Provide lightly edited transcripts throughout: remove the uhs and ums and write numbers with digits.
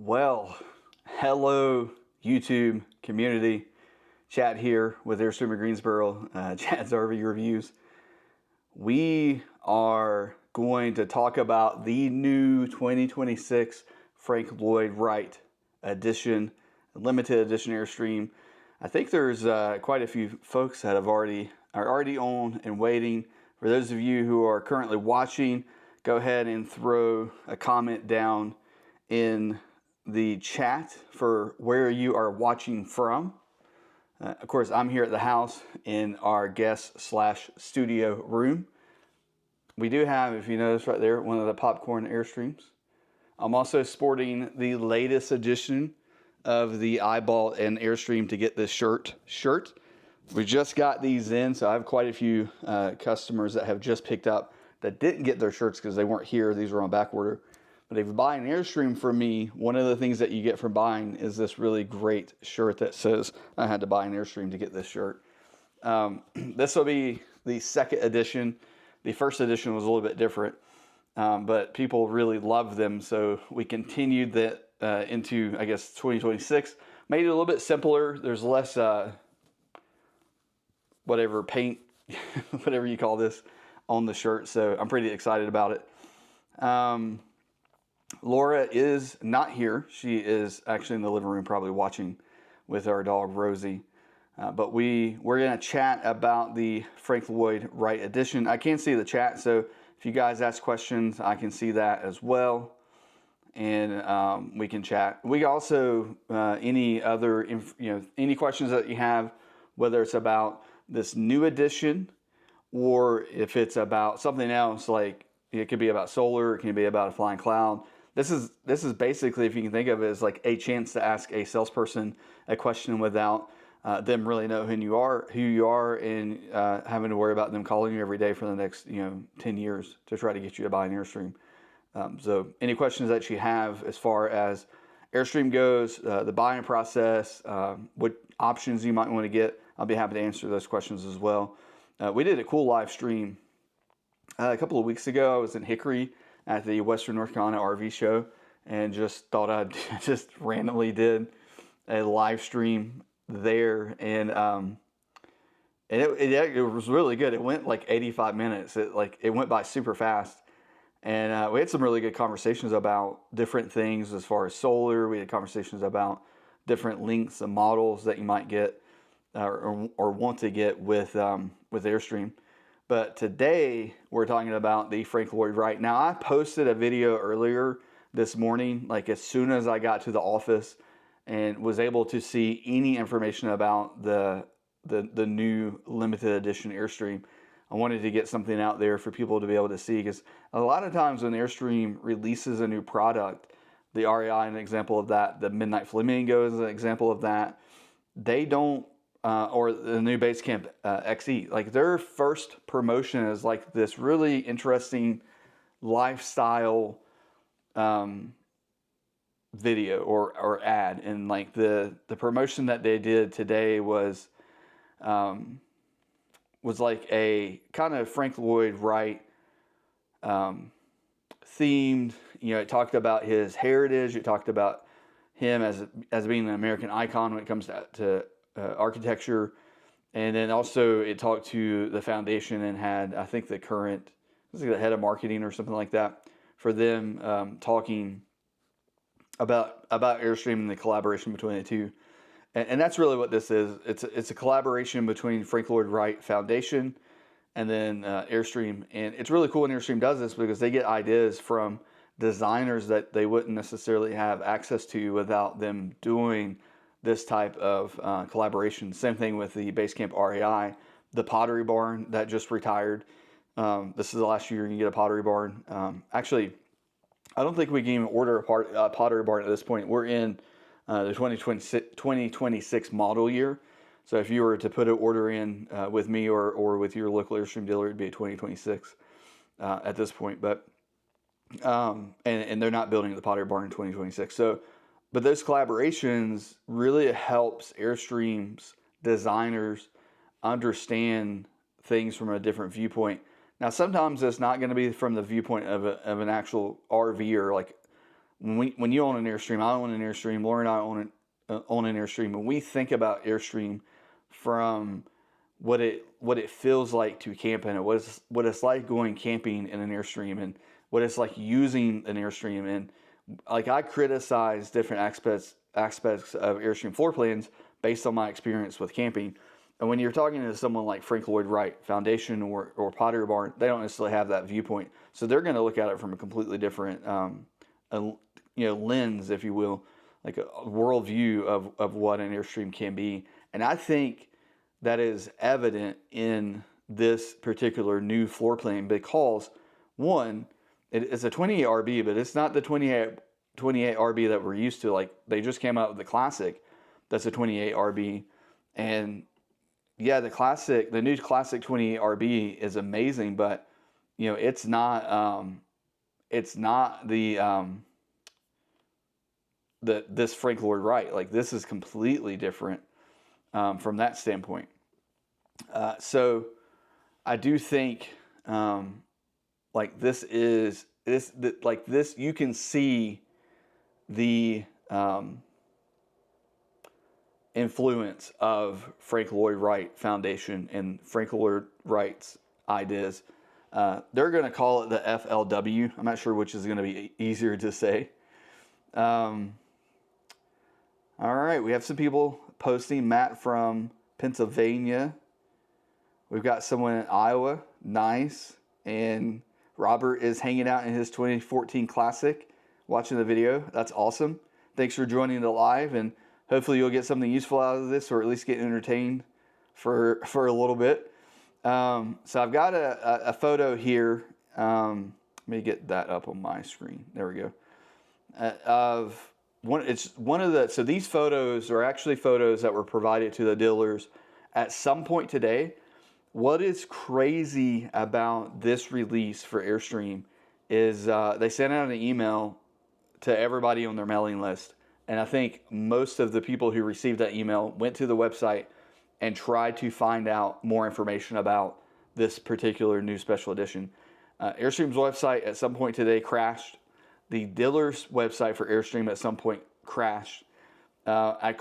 Well, hello YouTube community. Chad here with Airstream of Greensboro, Chad's RV Reviews. We are going to talk about the new 2026 Frank Lloyd Wright edition, limited edition Airstream. I think there's quite a few folks that are already on and waiting. For those of you who are currently watching, go ahead and throw a comment down in the chat for where you are watching from. Of course, I'm here at the house in our guest/studio room. We do have, if you notice right there, one of the popcorn Airstreams. I'm also sporting the latest edition of the I bought an Airstream to get this shirt. We just got these in, so I have quite a few customers that have just picked up that didn't get their shirts because they weren't here. These were on back order. But if you buy an Airstream from me, one of the things that you get from buying is this really great shirt that says, I had to buy an Airstream to get this shirt. This will be the second edition. The first edition was a little bit different, but people really loved them. So we continued that into, I guess, 2026. Made it a little bit simpler. There's less, whatever, paint, whatever you call this, on the shirt. So I'm pretty excited about it. Laura is not here. She is actually in the living room probably watching with our dog Rosie. But we're going to chat about the Frank Lloyd Wright edition. I can't see the chat, so if you guys ask questions, I can see that as well. And we can chat. We also, any other, any questions that you have, whether it's about this new edition or if it's about something else, like it could be about solar, it can be about a flying cloud. This is basically, if you can think of it as like a chance to ask a salesperson a question without them really know who you are, and having to worry about them calling you every day for the next 10 years to try to get you to buy an Airstream. So any questions that you have as far as Airstream goes, the buying process, what options you might want to get, I'll be happy to answer those questions as well. We did a cool live stream a couple of weeks ago. I was in Hickory at the Western North Carolina RV show, and just thought I'd just randomly did a live stream there, and it was really good. It went like 85 minutes. It went by super fast, and we had some really good conversations about different things as far as solar. We had conversations about different lengths and models that you might get or want to get with Airstream. But today we're talking about the Frank Lloyd Wright. Now, I posted a video earlier this morning, like as soon as I got to the office, and was able to see any information about the new limited edition Airstream. I wanted to get something out there for people to be able to see, because a lot of times when Airstream releases a new product, the REI is an example of that, the Midnight Flamingo is an example of that, they don't, or the new Basecamp XE, like their first promotion is like this really interesting lifestyle video or ad. And like the promotion that they did today was like a kind of Frank Lloyd Wright themed. It talked about his heritage. It talked about him as being an American icon when it comes to architecture, and then also it talked to the foundation and had, I think, the head of marketing or something like that for them, talking about Airstream and the collaboration between the two, and that's really what this is. It's a collaboration between Frank Lloyd Wright Foundation and then Airstream, and it's really cool when Airstream does this because they get ideas from designers that they wouldn't necessarily have access to without them doing this type of collaboration. Same thing with the Basecamp REI, the Pottery Barn that just retired. This is the last year you can get a Pottery Barn. Actually, I don't think we can even order a Pottery Barn at this point. We're in the 2026 model year. So if you were to put an order in with me or with your local Airstream dealer, it'd be a 2026 at this point. But and they're not building the Pottery Barn in 2026. So, but those collaborations really helps Airstream's designers understand things from a different viewpoint. Now, sometimes it's not going to be from the viewpoint of an actual RVer, like when you own an Airstream, I own an Airstream, Laura and I own an Airstream, and we think about Airstream from what it feels like to camp in it, what it's like going camping in an Airstream, and what it's like using an Airstream. And like, I criticize different aspects of Airstream floor plans based on my experience with camping. And when you're talking to someone like Frank Lloyd Wright, Foundation or Pottery Barn, they don't necessarily have that viewpoint. So they're going to look at it from a completely different lens, if you will, like a worldview of what an Airstream can be. And I think that is evident in this particular new floor plan because, one, it's a 28 RB, but it's not the 28 RB that we're used to. Like, they just came out with the Classic. That's a 28 RB. And yeah, the new Classic 28 RB is amazing, but it's not this Frank Lloyd Wright. Like, this is completely different from that standpoint. So I do think this you can see the influence of Frank Lloyd Wright Foundation and Frank Lloyd Wright's ideas. They're going to call it the FLW. I'm not sure which is going to be easier to say. All right, we have some people posting. Matt from Pennsylvania. We've got someone in Iowa. Nice. And Robert is hanging out in his 2014 Classic, watching the video. That's awesome. Thanks for joining the live, and hopefully you'll get something useful out of this, or at least get entertained for a little bit. So I've got a photo here. Let me get that up on my screen. There we go. So these photos are actually photos that were provided to the dealers at some point today. What is crazy about this release for Airstream is they sent out an email to everybody on their mailing list. And I think most of the people who received that email went to the website and tried to find out more information about this particular new special edition. Airstream's website at some point today crashed. The dealer's website for Airstream at some point crashed. I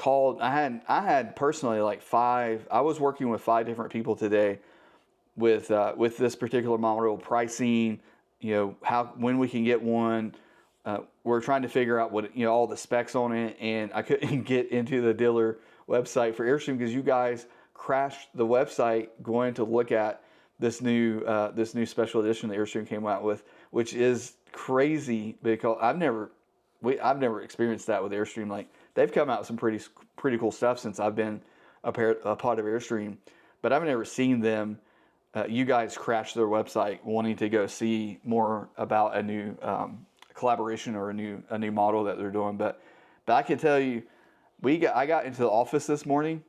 had personally I was working with 5 different people today with this particular model, pricing, when we can get one. We're trying to figure out what, all the specs on it, and I couldn't get into the dealer website for Airstream because you guys crashed the website going to look at this new special edition that Airstream came out with, which is crazy because I've never experienced that with Airstream. Like, they've come out with some pretty cool stuff since I've been a part of Airstream, but I've never seen them. You guys crash their website wanting to go see more about a new collaboration or a new model that they're doing. But I can tell you, I got into the office this morning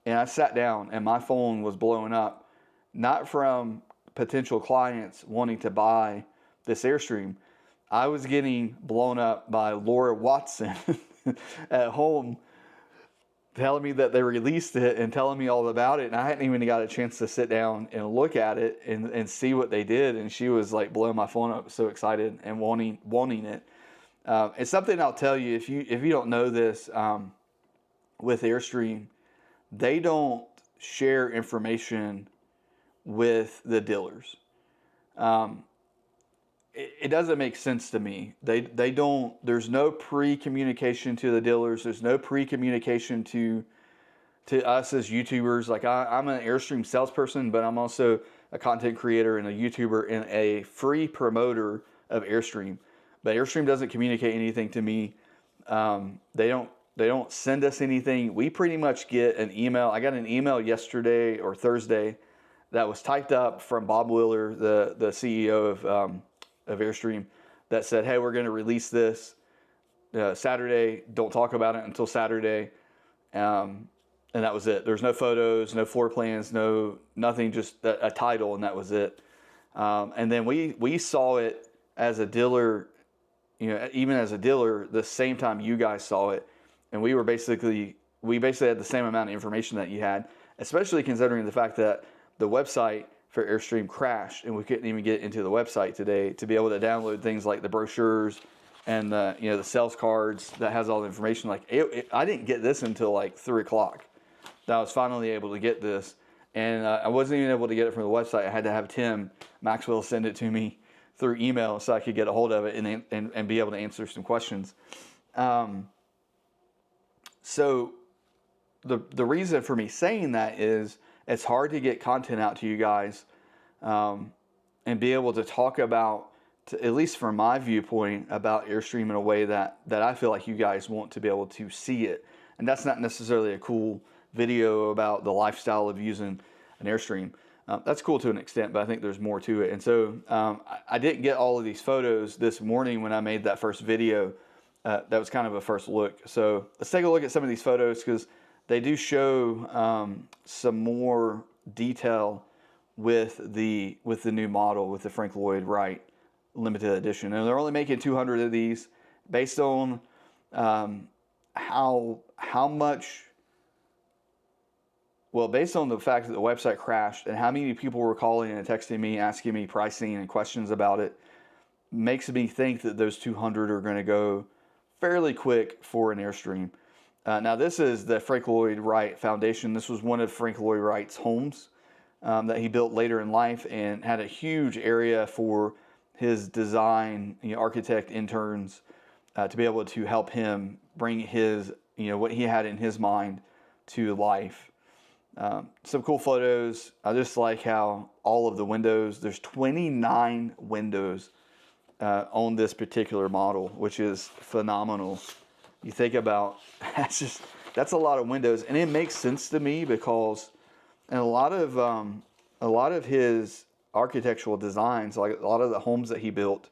and I sat down and my phone was blowing up, not from potential clients wanting to buy this Airstream. I was getting blown up by Laura Watson at home telling me that they released it and telling me all about it, and I hadn't even got a chance to sit down and look at it and see what they did. And she was like blowing my phone up, so excited and wanting it. It's something I'll tell you, if you don't know this, with Airstream, they don't share information with the dealers. It doesn't make sense to me. They don't. There's no pre-communication to the dealers. There's no pre-communication to us as YouTubers. Like, I'm an Airstream salesperson, but I'm also a content creator and a YouTuber and a free promoter of Airstream. But Airstream doesn't communicate anything to me. They don't send us anything. We pretty much get an email. I got an email yesterday or Thursday that was typed up from Bob Wheeler, the CEO of Airstream, that said, hey, we're going to release this Saturday. Don't talk about it until Saturday. And that was it. There's no photos, no floor plans, nothing, just a title, and that was it. And then we saw it as a dealer, even as a dealer, the same time you guys saw it. And we basically had the same amount of information that you had, especially considering the fact that the website for Airstream crashed and we couldn't even get into the website today to be able to download things like the brochures and the sales cards that has all the information. Like I didn't get this until like 3 o'clock. That I was finally able to get this, and I wasn't even able to get it from the website. I had to have Tim Maxwell send it to me through email so I could get a hold of it and be able to answer some questions. So the reason for me saying that is it's hard to get content out to you guys and be able to talk about, at least from my viewpoint, about Airstream in a way that I feel like you guys want to be able to see it. And that's not necessarily a cool video about the lifestyle of using an Airstream. That's cool to an extent, but I think there's more to it. And so I didn't get all of these photos this morning when I made that first video. That was kind of a first look. So let's take a look at some of these photos, because they do show some more detail with the new model, with the Frank Lloyd Wright limited edition. And they're only making 200 of these based on how much. Well, based on the fact that the website crashed and how many people were calling and texting me, asking me pricing and questions about it, makes me think that those 200 are going to go fairly quick for an Airstream. Now, this is the Frank Lloyd Wright Foundation. This was one of Frank Lloyd Wright's homes that he built later in life, and had a huge area for his design, architect interns to be able to help him bring his, what he had in his mind to life. Some cool photos. I just like how all of the windows, there's 29 windows on this particular model, which is phenomenal. You think about, that's a lot of windows, and it makes sense to me because in a lot of his architectural designs, like a lot of the homes that he built,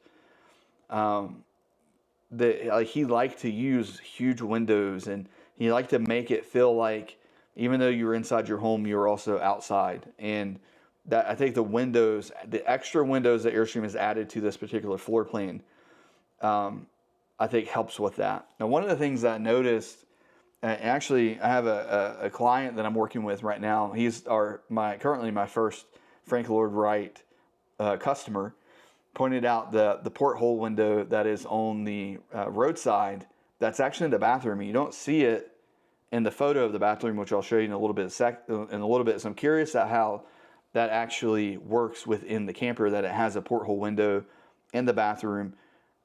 he liked to use huge windows, and he liked to make it feel like even though you were inside your home, you were also outside. And that, I think the windows, the extra windows that Airstream has added to this particular floor plan, I think helps with that. Now, one of the things that I noticed, actually, I have a client that I'm working with right now. He's currently my first Frank Lloyd Wright customer. Pointed out the porthole window that is on the roadside. That's actually in the bathroom. You don't see it in the photo of the bathroom, which I'll show you in a little bit. So I'm curious at how that actually works within the camper, that it has a porthole window in the bathroom.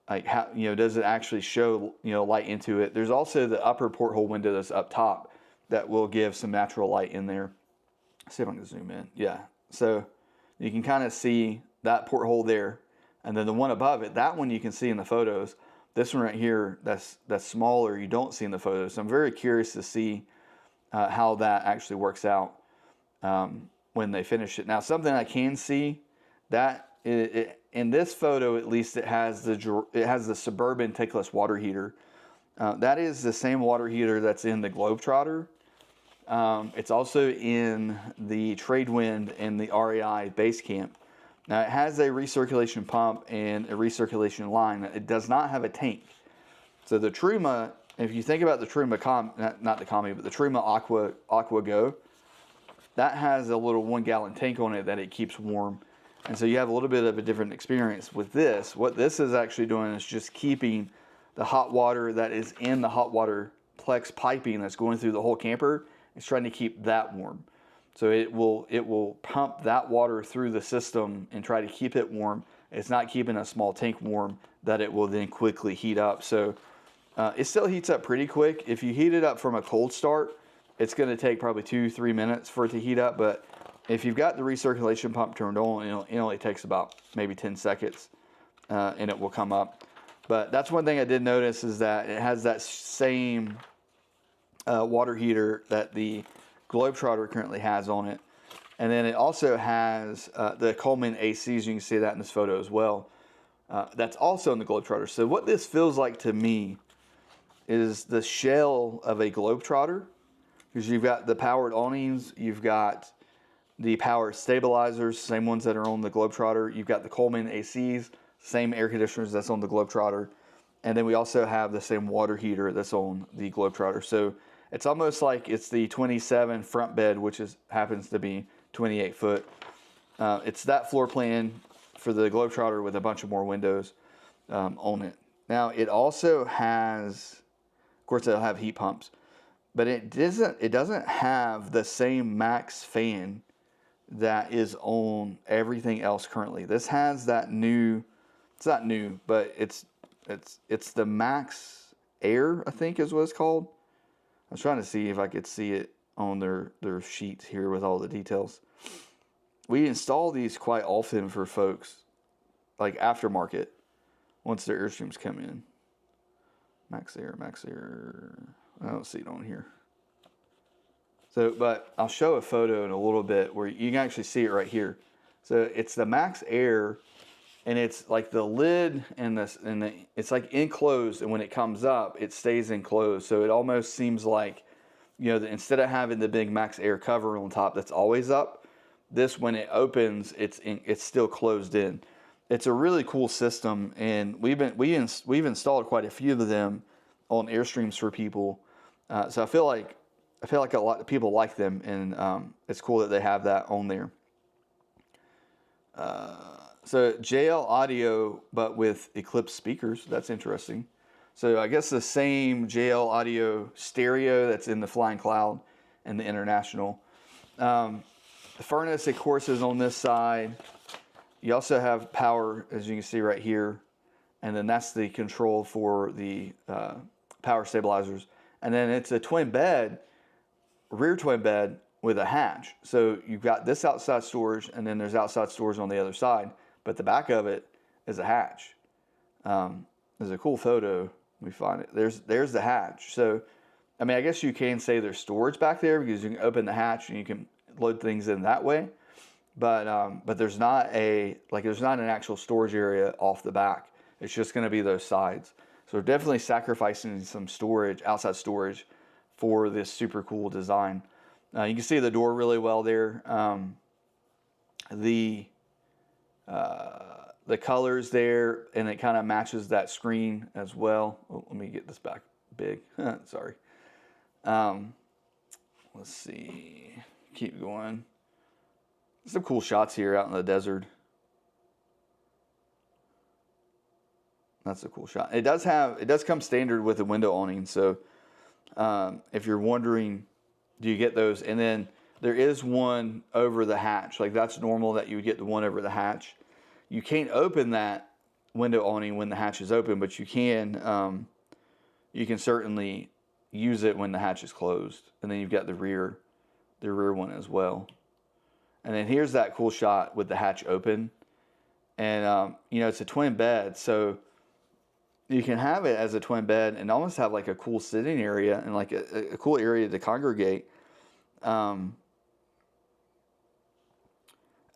Like how, does it actually show, light into it? There's also the upper porthole window that's up top that will give some natural light in there. Let's see if I can zoom in. Yeah. So you can kind of see that porthole there. And then the one above it, that one you can see in the photos. This one right here, that's smaller, you don't see in the photos. So I'm very curious to see how that actually works out when they finish it. Now, something I can see, that in this photo at least, it has the Suburban tankless water heater. That is the same water heater that's in the Globetrotter. It's also in the Tradewind and the REI base camp. Now, it has a recirculation pump and a recirculation line. It does not have a tank. So the Truma, if you think about the Truma, not the Commie, but the Truma Aqua Go, that has a little 1 gallon tank on it that it keeps warm. And so you have a little bit of a different experience with this. What this is actually doing is just keeping the hot water that is in the hot water plex piping that's going through the whole camper. It's trying to keep that warm. So it will pump that water through the system and try to keep it warm. It's not keeping a small tank warm that it will then quickly heat up. So it still heats up pretty quick. If you heat it up from a cold start, it's going to take probably 2-3 minutes for it to heat up. But if you've got the recirculation pump turned on, it only takes about maybe 10 seconds and it will come up. But that's one thing I did notice, is that it has that same water heater that the Globetrotter currently has on it. And then it also has the Coleman ACs. You can see that in this photo as well. That's also in the Globetrotter. So what this feels like to me is the shell of a Globetrotter, because you've got the powered awnings, you've got the power stabilizers, same ones that are on the Globetrotter. You've got the Coleman ACs, same air conditioners that's on the Globetrotter. And then we also have the same water heater that's on the Globetrotter. So it's almost like it's the 27 front bed, which happens to be 28 foot. It's that floor plan for the Globetrotter with a bunch of more windows on it. Now it also has, of course, it'll have heat pumps, but it doesn't have the same max fan that is on everything else currently. This has that new, it's not new, but it's the Max Air, I think is what it's called. I was trying to see if I could see it on their sheets here with all the details. We install these quite often for folks, like aftermarket, once their Airstreams come in. Max Air. I don't see it on here. So, but I'll show a photo in a little bit where you can actually see it right here. So it's the Max Air, and it's like the lid and it's like enclosed, and when it comes up, it stays enclosed. So it almost seems like, you know, instead of having the big Max Air cover on top that's always up, this, when it opens, it's still closed in. It's a really cool system, and we've installed quite a few of them on Airstreams for people. So I feel like a lot of people like them, and it's cool that they have that on there. So JL audio, but with Eclipse speakers. That's interesting. So I guess the same JL audio stereo that's in the Flying Cloud and the International. The furnace, of course, is on this side. You also have power, as you can see right here. And then that's the control for the power stabilizers. And then it's a twin bed, rear twin bed with a hatch. So you've got this outside storage, and then there's outside storage on the other side. But the back of it is a hatch. There's a cool photo. We find it. There's the hatch. So, I mean, I guess you can say there's storage back there because you can open the hatch and you can load things in that way. But there's not there's not an actual storage area off the back. It's just going to be those sides. So we're definitely sacrificing some storage, outside storage, for this super cool design. You can see the door really well there. The colors there, and it kind of matches that screen as well. Oh, let me get this back big. Sorry. Let's see. Keep going. Some cool shots here out in the desert. That's a cool shot. It does come standard with the window awning. So if you're wondering, do you get those? And then there is one over the hatch. Like, that's normal that you would get the one over the hatch. You can't open that window awning when the hatch is open, but you can certainly use it when the hatch is closed. And then you've got the rear one as well. And then here's that cool shot with the hatch open. And, you know, it's a twin bed. So you can have it as a twin bed and almost have like a cool sitting area and like a cool area to congregate. And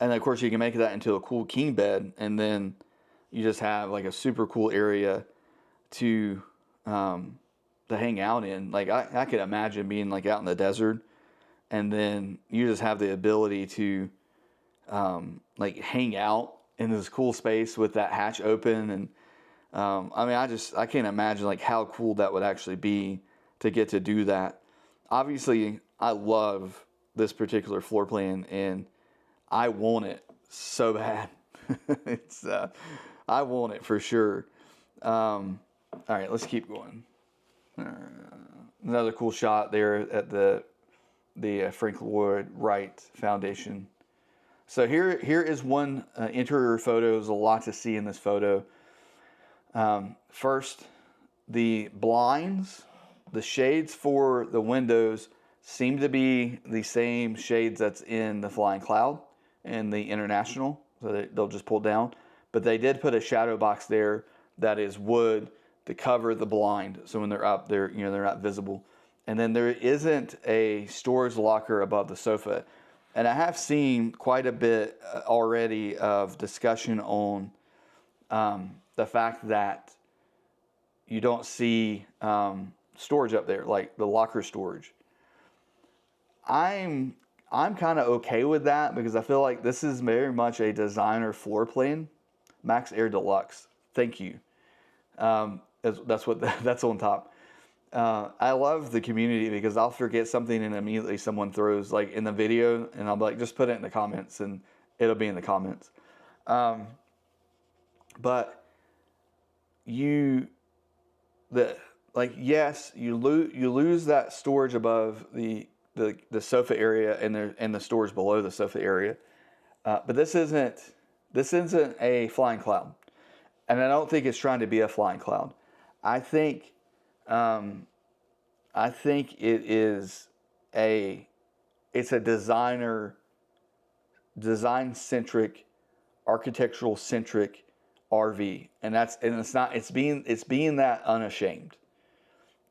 of course you can make that into a cool king bed, and then you just have like a super cool area to hang out in. Like I could imagine being like out in the desert, and then you just have the ability to like hang out in this cool space with that hatch open. And I mean, I can't imagine like how cool that would actually be to get to do that. Obviously, I love this particular floor plan, and I want it so bad. I want it for sure. All right, let's keep going. Another cool shot there at the Frank Lloyd Wright Foundation. So here is one interior photo. There's a lot to see in this photo. First, the blinds, the shades for the windows seem to be the same shades that's in the Flying Cloud and the International. So they'll just pull down. But they did put a shadow box there that is wood to cover the blind. So when they're up, they're not visible. And then there isn't a storage locker above the sofa. And I have seen quite a bit already of discussion on the fact that you don't see storage up there, like the locker storage. I'm kind of okay with that because I feel like this is very much a designer floor plan. Max Air Deluxe. Thank you. That's on top. I love the community because I'll forget something and immediately someone throws like in the video, and I'll be like, just put it in the comments, and it'll be in the comments. But yes, you lose that storage above the sofa area and the storage below the sofa area, but this isn't a flying cloud, and I don't think it's trying to be a flying cloud. I think it is it's a design centric, architectural centric RV, and it's being that unashamed.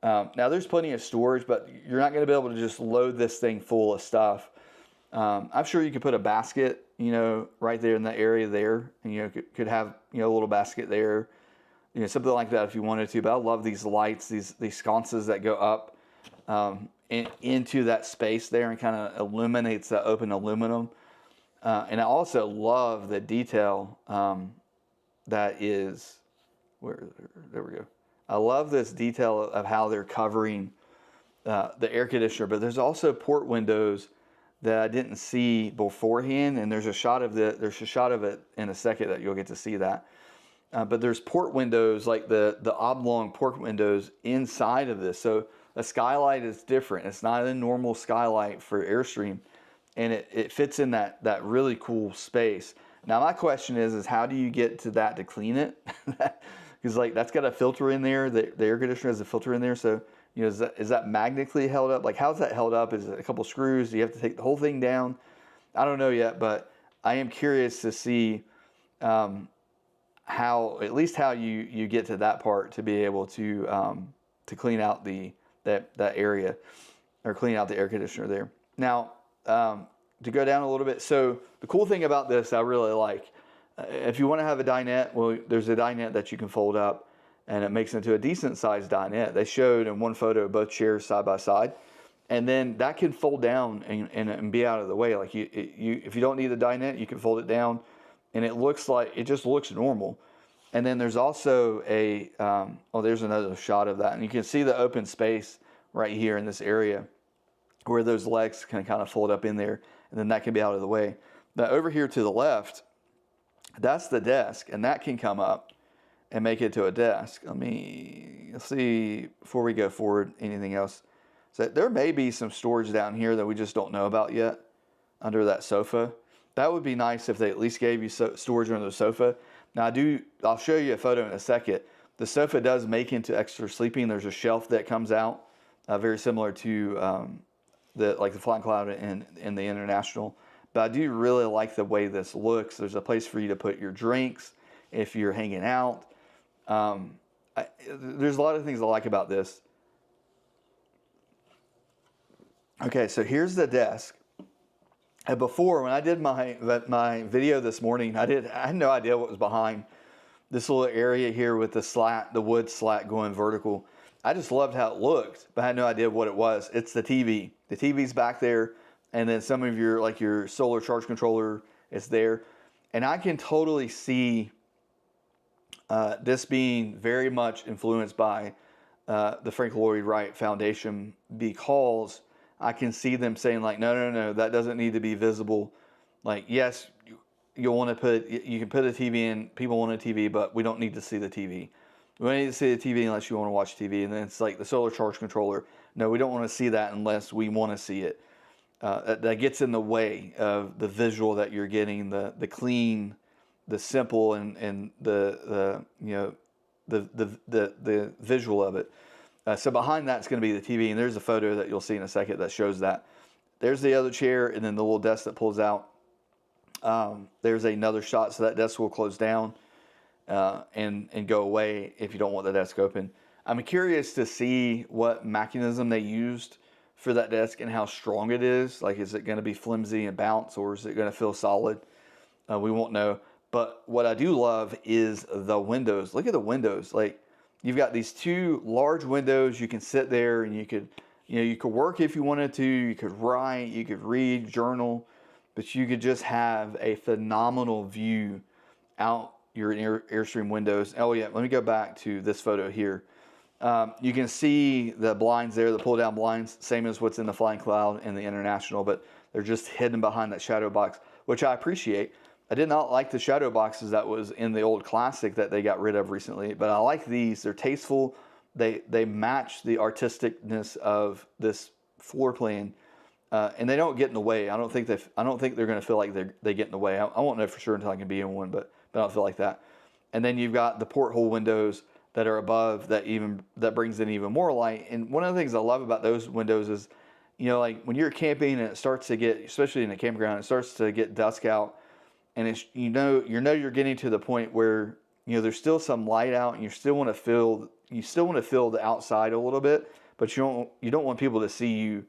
Now there's plenty of storage, but you're not going to be able to just load this thing full of stuff. I'm sure you could put a basket, right there in the area there, and could have a little basket there, something like that if you wanted to. But I love these lights, these sconces that go up into that space there and kind of illuminates the open aluminum. And I also love the detail that is there we go. I love this detail of how they're covering the air conditioner, but there's also port windows that I didn't see beforehand, and there's a shot of it in a second that you'll get to see that. But there's port windows, like the oblong port windows inside of this. So a skylight is different. It's not a normal skylight for Airstream, and it fits in that really cool space. Now my question is how do you get to that to clean it? Because that's got a filter in there. The air conditioner has a filter in there. So is that magnetically held up? Like, how's that held up? Is it a couple screws? Do you have to take the whole thing down? I don't know yet, but I am curious to see how you get to that part to be able to clean out that area, or clean out the air conditioner there. Now to go down a little bit. So the cool thing about this I really like. If you want to have a dinette, well, there's a dinette that you can fold up, and it makes it into a decent sized dinette. They showed in one photo both chairs side by side, and then that can fold down and be out of the way. Like if you don't need the dinette, you can fold it down, and it just looks normal. And then there's also there's another shot of that, and you can see the open space right here in this area where those legs can kind of fold up in there, and then that can be out of the way. Now over here to the left, that's the desk, and that can come up and make it to a desk. Let's see, before we go forward, anything else. So there may be some storage down here that we just don't know about yet under that sofa. That would be nice if they at least gave you storage under the sofa. Now I'll show you a photo in a second. The sofa does make into extra sleeping. There's a shelf that comes out, very similar to the Flying Cloud and the International. But I do really like the way this looks. There's a place for you to put your drinks if you're hanging out. There's a lot of things I like about this. Okay, so here's the desk. And before, when I did my video this morning, I had no idea what was behind this little area here with the wood slat going vertical. I just loved how it looked, but I had no idea what it was. It's the TV. The TV's back there. And then some of your solar charge controller is there. And I can totally see this being very much influenced by the Frank Lloyd Wright Foundation, because I can see them saying no, that doesn't need to be visible. Yes, you can put a TV in, people want a TV, but we don't need to see the TV. We don't need to see the TV unless you want to watch TV. And then it's like the solar charge controller. No, we don't want to see that unless we want to see it. That gets in the way of the visual that you're getting, the clean, the simple, and the visual of it. So behind that's going to be the TV, and there's a photo that you'll see in a second that shows that. There's the other chair, and then the little desk that pulls out. There's another shot, so that desk will close down and go away if you don't want the desk open. I'm curious to see what mechanism they used for that desk and how strong it is. Is it going to be flimsy and bounce, or is it going to feel solid? We won't know. But what I do love is the windows. Look at the windows. You've got these two large windows. You can sit there and you could work if you wanted to. You could write, you could read, journal, but you could just have a phenomenal view out your Airstream windows. Oh yeah, let me go back to this photo here. You can see the blinds there, the pull-down blinds, same as what's in the Flying Cloud and the International, but they're just hidden behind that shadow box, which I appreciate. I did not like the shadow boxes that was in the old Classic that they got rid of recently, but I like these. They're tasteful. they match the artisticness of this floor plan, and they don't get in the way. I don't think they're going to feel like they get in the way. I won't know for sure until I can be in one, but I don't feel like that. And then you've got the porthole windows that are above that brings in even more light. And one of the things I love about those windows is, like when you're camping and it starts to get, especially in a campground, it starts to get dusk out, and it's you're getting to the point where there's still some light out, and you still want to feel the outside a little bit, but you don't want people to see you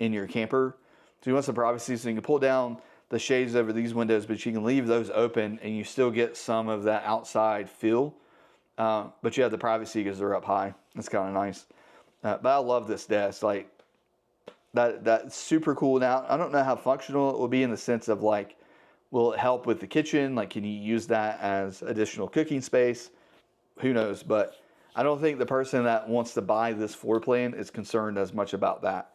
in your camper. So you want some privacy, so you can pull down the shades over these windows, but you can leave those open and you still get some of that outside feel. But you have the privacy because they're up high. That's kind of nice. But I love this desk. Like that's super cool. Now, I don't know how functional it will be in the sense of like, will it help with the kitchen? Like, can you use that as additional cooking space? Who knows? But I don't think the person that wants to buy this floor plan is concerned as much about that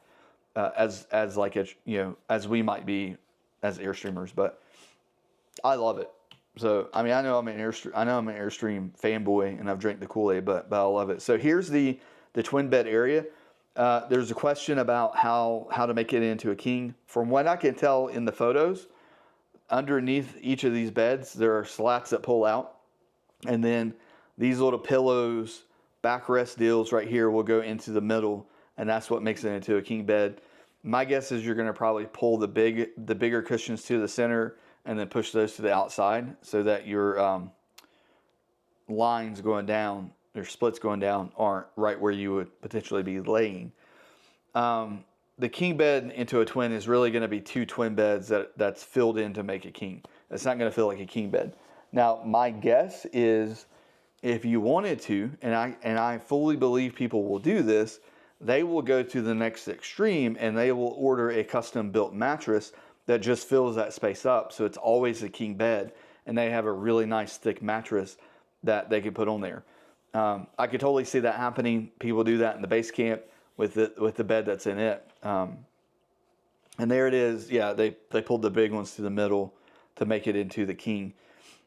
as like as we might be as Airstreamers. But I love it. So I mean, I know I'm an Airstream fanboy, and I've drank the Kool-Aid, but I love it. So here's the twin bed area. There's a question about how to make it into a king. From what I can tell in the photos, underneath each of these beds there are slats that pull out, and then these little pillows, backrest deals right here will go into the middle, and that's what makes it into a king bed. My guess is you're going to probably pull the bigger cushions to the center and then push those to the outside so that your lines going down, your splits going down, aren't right where you would potentially be laying. The king bed into a twin is really going to be two twin beds that's filled in to make a king. It's not going to feel like a king bed. Now, my guess is if you wanted to, and I fully believe people will do this, they will go to the next extreme and they will order a custom built mattress that just fills that space up. So it's always a king bed, and they have a really nice thick mattress that they can put on there. I could totally see that happening. People do that in the base camp with the bed that's in it. And there it is. Yeah, they pulled the big ones to the middle to make it into the king.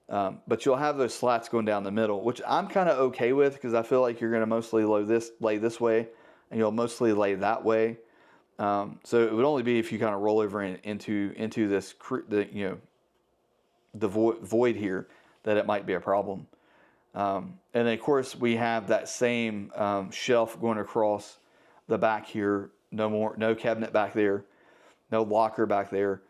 But you'll have those slats going down the middle, which I'm kind of okay with because I feel like you're going to mostly lay this way, and you'll mostly lay that way. So it would only be if you kind of roll over into this the void here that it might be a problem. And then of course we have that same shelf going across the back here. No cabinet back there, no locker back there.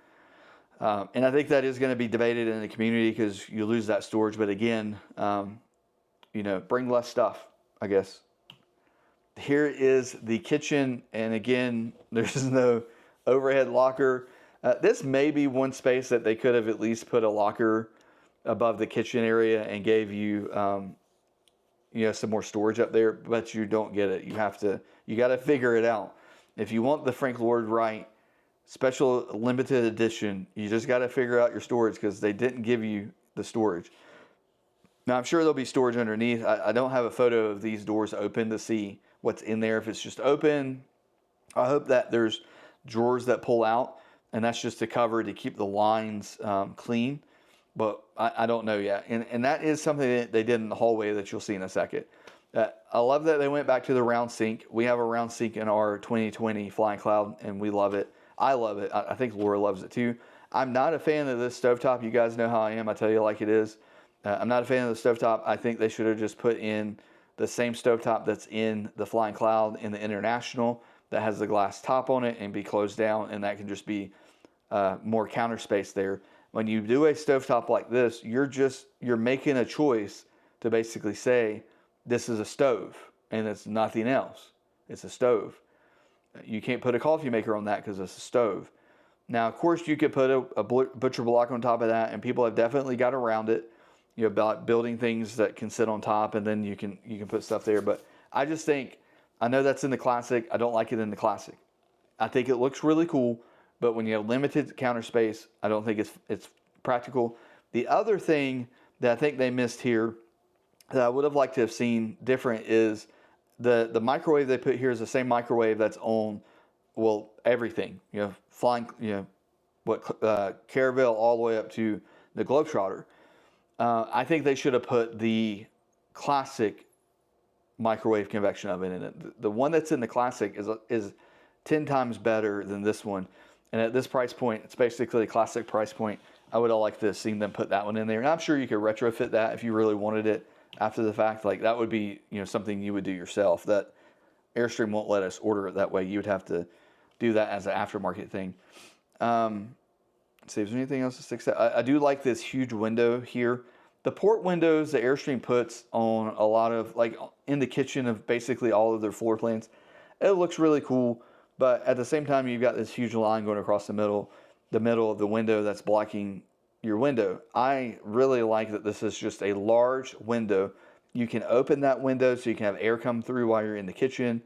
And I think that is going to be debated in the community because you lose that storage. But again, bring less stuff, I guess. Here is the kitchen, and again, there's no overhead locker. This may be one space that they could have at least put a locker above the kitchen area and gave you, some more storage up there, but you don't get it. You got to figure it out. If you want the Frank Lloyd Wright special limited edition, you just got to figure out your storage because they didn't give you the storage. Now, I'm sure there'll be storage underneath. I don't have a photo of these doors open to see what's in there. If it's just open, I hope that there's drawers that pull out, and that's just to cover to keep the lines clean. But I don't know yet. And that is something that they did in the hallway that you'll see in a second. I love that they went back to the round sink. We have a round sink in our 2020 Flying Cloud, and we love it. I love it. I think Laura loves it too. I'm not a fan of this stovetop. You guys know how I am. I tell you like it is. I'm not a fan of the stovetop. I think they should have just put in the same stovetop that's in the Flying Cloud in the International that has the glass top on it and be closed down, and that can just be more counter space there. When you do a stovetop like this, you're making a choice to basically say, this is a stove, and it's nothing else. It's a stove. You can't put a coffee maker on that because it's a stove. Now, of course, you could put a butcher block on top of that, and people have definitely got around it. About building things that can sit on top, and then you can put stuff there. But I just think, I know that's in the Classic. I don't like it in the Classic. I think it looks really cool, but when you have limited counter space, I don't think it's practical. The other thing that I think they missed here that I would have liked to have seen different is the microwave they put here is the same microwave that's on, everything. Flying, Caravelle all the way up to the Globetrotter. I think they should have put the Classic microwave convection oven in it. The one that's in the Classic is 10 times better than this one. And at this price point, it's basically a Classic price point. I would have liked to have seen them put that one in there. And I'm sure you could retrofit that if you really wanted it after the fact. Like that would be, something you would do yourself. That Airstream won't let us order it that way. You would have to do that as an aftermarket thing. Let's see, is there anything else that sticks out? I do like this huge window here. The port windows that Airstream puts on a lot of, like in the kitchen of basically all of their floor plans, it looks really cool. But at the same time, you've got this huge line going across the middle of the window that's blocking your window. I really like that this is just a large window. You can open that window so you can have air come through while you're in the kitchen.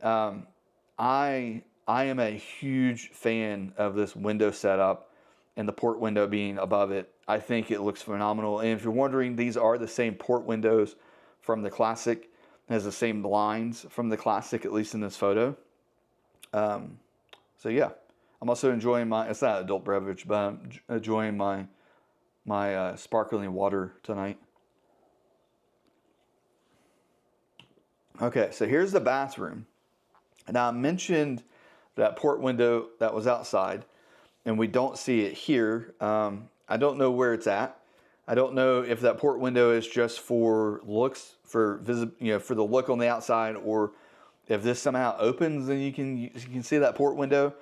I am a huge fan of this window setup and the port window being above it. I think it looks phenomenal. And if you're wondering, these are the same port windows from the Classic. It has the same lines from the Classic, at least in this photo. So yeah, I'm also enjoying it's not adult beverage, but I'm enjoying my sparkling water tonight. Okay, so here's the bathroom. Now I mentioned that port window that was outside, and we don't see it here. I don't know where it's at. I don't know if that port window is just for looks, for the look on the outside, or if this somehow opens and you can see that port window.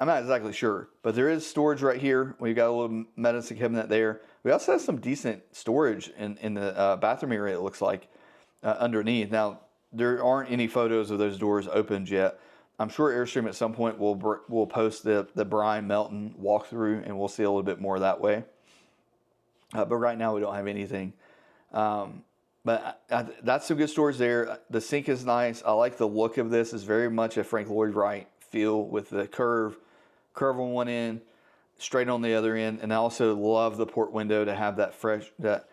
I'm not exactly sure, but there is storage right here. We've got a little medicine cabinet there. We also have some decent storage in the bathroom area, it looks like, underneath. Now, there aren't any photos of those doors opened yet. I'm sure Airstream at some point will post the brine Melton walkthrough, and we'll see a little bit more that way. But right now we don't have anything. But that's some good storage there. The sink is nice. I like the look of this. It's very much a Frank Lloyd Wright feel with the curve on one end, straight on the other end. And I also love the port window to have that fresh, that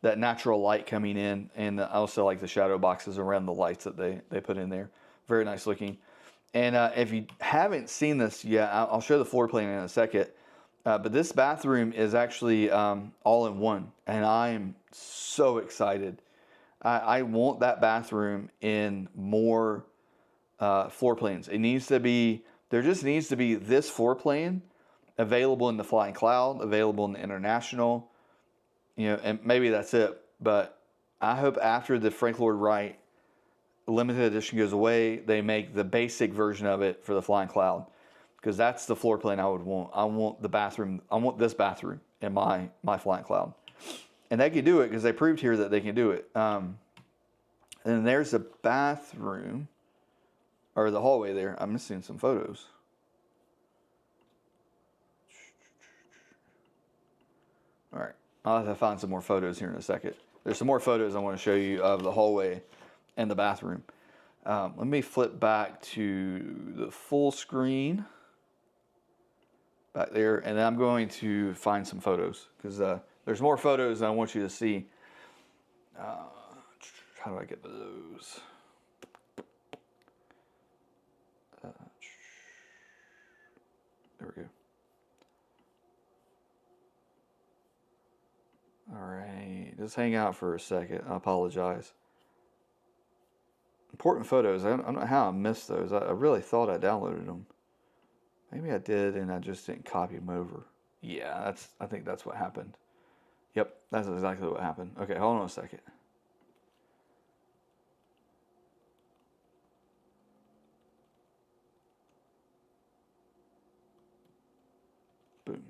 natural light coming in. And I also like the shadow boxes around the lights that they put in there. Very nice looking. And if you haven't seen this yet, I'll show the floor plan in a second. But this bathroom is actually all in one. And I am so excited. I want that bathroom in more floor plans. There just needs to be this floor plan available in the Flying Cloud, available in the International, and maybe that's it. But I hope after the Frank Lloyd Wright limited edition goes away, they make the basic version of it for the Flying Cloud, because that's the floor plan I would want. I want this bathroom in my Flying Cloud. And they can do it because they proved here that they can do it. And there's a bathroom, or the hallway there. I'm missing some photos. All right, I'll have to find some more photos here in a second. There's some more photos I want to show you of the hallway and the bathroom. Let me flip back to the full screen back there, and I'm going to find some photos because there's more photos I want you to see. How do I get to those? There we go. All right, just hang out for a second. I apologize. Important photos. I don't know how I missed those. I really thought I downloaded them. Maybe I did, and I just didn't copy them over. Yeah, I think that's what happened. Yep, that's exactly what happened. Okay, hold on a second. Boom.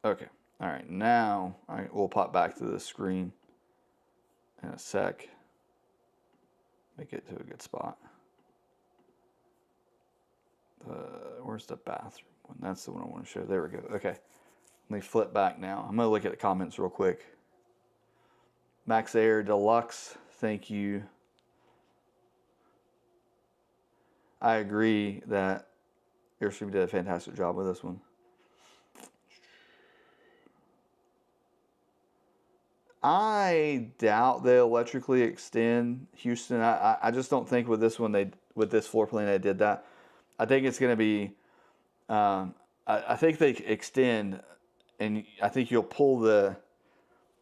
Okay, all right, now we'll pop back to the screen in a sec. Make it to a good spot. Where's the bathroom one? That's the one I want to show. There we go. Okay. Let me flip back now. I'm going to look at the comments real quick. Max Air Deluxe, thank you. I agree that Airstream did a fantastic job with this one. I doubt they'll electrically extend Houston. I just don't think with this one with this floor plan they did that. I think it's going to be. I think they extend, and I think you'll pull the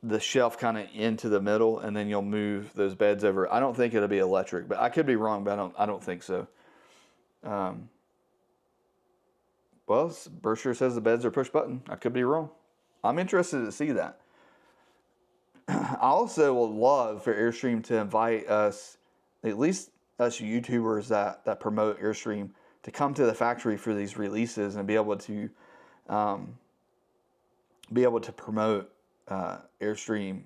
the shelf kind of into the middle, and then you'll move those beds over. I don't think it'll be electric, but I could be wrong, but I don't think so. Well, brochure says the beds are push button. I could be wrong. I'm interested to see that. I also would love for Airstream to invite us, at least us YouTubers that promote Airstream, to come to the factory for these releases and be able to promote Airstream.